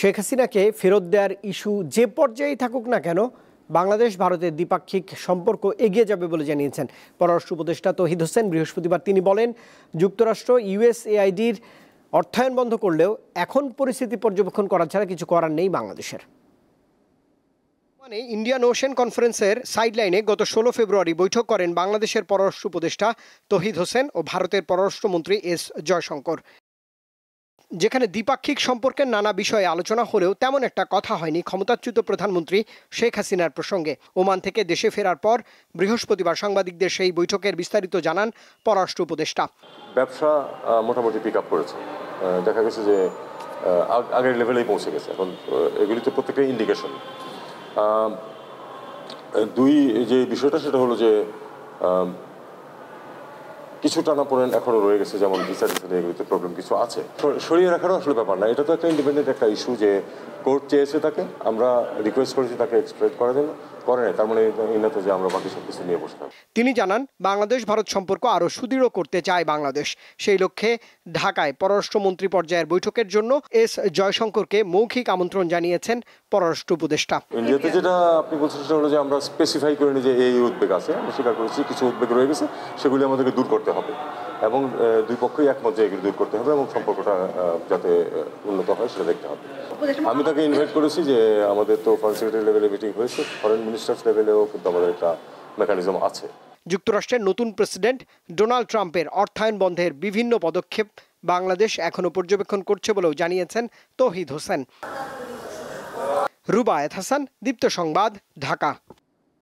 শেখ হাসিনাকে ফেরত দেওয়ার ইস্যু যে পর্যায়েই থাকুক না কেন, বাংলাদেশ ভারতের দ্বিপাক্ষিক সম্পর্ক এগিয়ে যাবে বলে জানিয়েছেন পররাষ্ট্র উপদেষ্টা তৌহিদ হোসেন। বৃহস্পতিবার তিনি বলেন, যুক্তরাষ্ট্র ইউএসএআইডির অর্থায়ন বন্ধ করলেও এখন পরিস্থিতি পর্যবেক্ষণ করা ছাড়া কিছু করার নেই বাংলাদেশের। ইন্ডিয়ান ওশেন কনফারেন্সের সাইডলাইনে গত 16 ফেব্রুয়ারি বৈঠক করেন বাংলাদেশের পররাষ্ট্র উপদেষ্টা তৌহিদ হোসেন ও ভারতের পররাষ্ট্রমন্ত্রী এস জয়শঙ্কর। যেখানে দ্বিপাক্ষিক সম্পর্কের নানা বিষয়ে আলোচনা হলেও তেমন একটা কথা হয়নি ক্ষমতাচ্যুত প্রধানমন্ত্রী শেখ হাসিনার প্রসঙ্গে। ওমান থেকে দেশে ফেরার পর বৃহস্পতিবার সাংবাদিকদের সেই বৈঠকের বিস্তারিত জানান পররাষ্ট্র উপদেষ্টা। ব্যবসা মোটামুটি পিক আপ করেছে, দেখা গেছে যে আগের লেভেলেই পৌঁছে গেছে। এখন এগুলি তো প্রত্যেকটা ইন্ডিকেশন। দুই যে বিষয়টা সেটা হলো যে কিছু টানাপোড়েন এখনো রয়ে গেছে, যেমন ভিসা টিসা এগুলিতে প্রবলেম কিছু আছে। সরিয়ে রাখারও আসলে ব্যাপার না, এটা তো একটা ইন্ডিপেন্ডেন্ট একটা ইস্যু যে কোর্ট চেয়েছে তাকে, আমরা রিকোয়েস্ট করেছি তাকে এক্সট্রাডিট করার জন্য, করে নাই তার মানে এই না তো যে আমরা বাকি সব কিছু নিয়ে বসে থাকবো। তিনি জানান, বাংলাদেশ ভারত সম্পর্ক আরও সুদৃঢ় করতে চায় বাংলাদেশ। সেই লক্ষ্যে ঢাকায় পররাষ্ট্রমন্ত্রী পর্যায়ের বৈঠকের জন্য এস জয়শঙ্করকে মৌখিক আমন্ত্রণ জানিয়েছেন পররাষ্ট্র উপদেষ্টা। ইন্ডিয়াতে যেটা আপনি বলছেন সেটা হলো যে আমরা স্পেসিফাই করিনি যে এই উদ্বেগ আছে, আমরা স্বীকার করেছি কিছু উদ্বেগ রয়ে গেছে, সেগুলি আমাদেরকে দূর করতে হবে এবং দুই পক্ষই একমত যে এগুলি দূর করতে হবে এবং সম্পর্কটা যাতে উন্নত হয় সেটা দেখতে হবে। আমি তাকে ইনভাইট করেছি যে আমাদের তো ফরেন সেক্রেটারি লেভেলে মিটিং হয়েছে, ফরেন মিনিস্টার্স লেভেলেও কিন্তু আমাদের একটা মেকানিজম আছে। যুক্তরাষ্ট্রের নতুন প্রেসিডেন্ট ডোনাল্ড ট্রাম্পের অর্থায়ন বন্ধের বিভিন্ন পদক্ষেপ বাংলাদেশ এখনো পর্যবেক্ষণ করছে বলেও জানিয়েছেন তৌহিদ হোসেন। রুবায়েত হাসান, দীপ্ত সংবাদ, ঢাকা।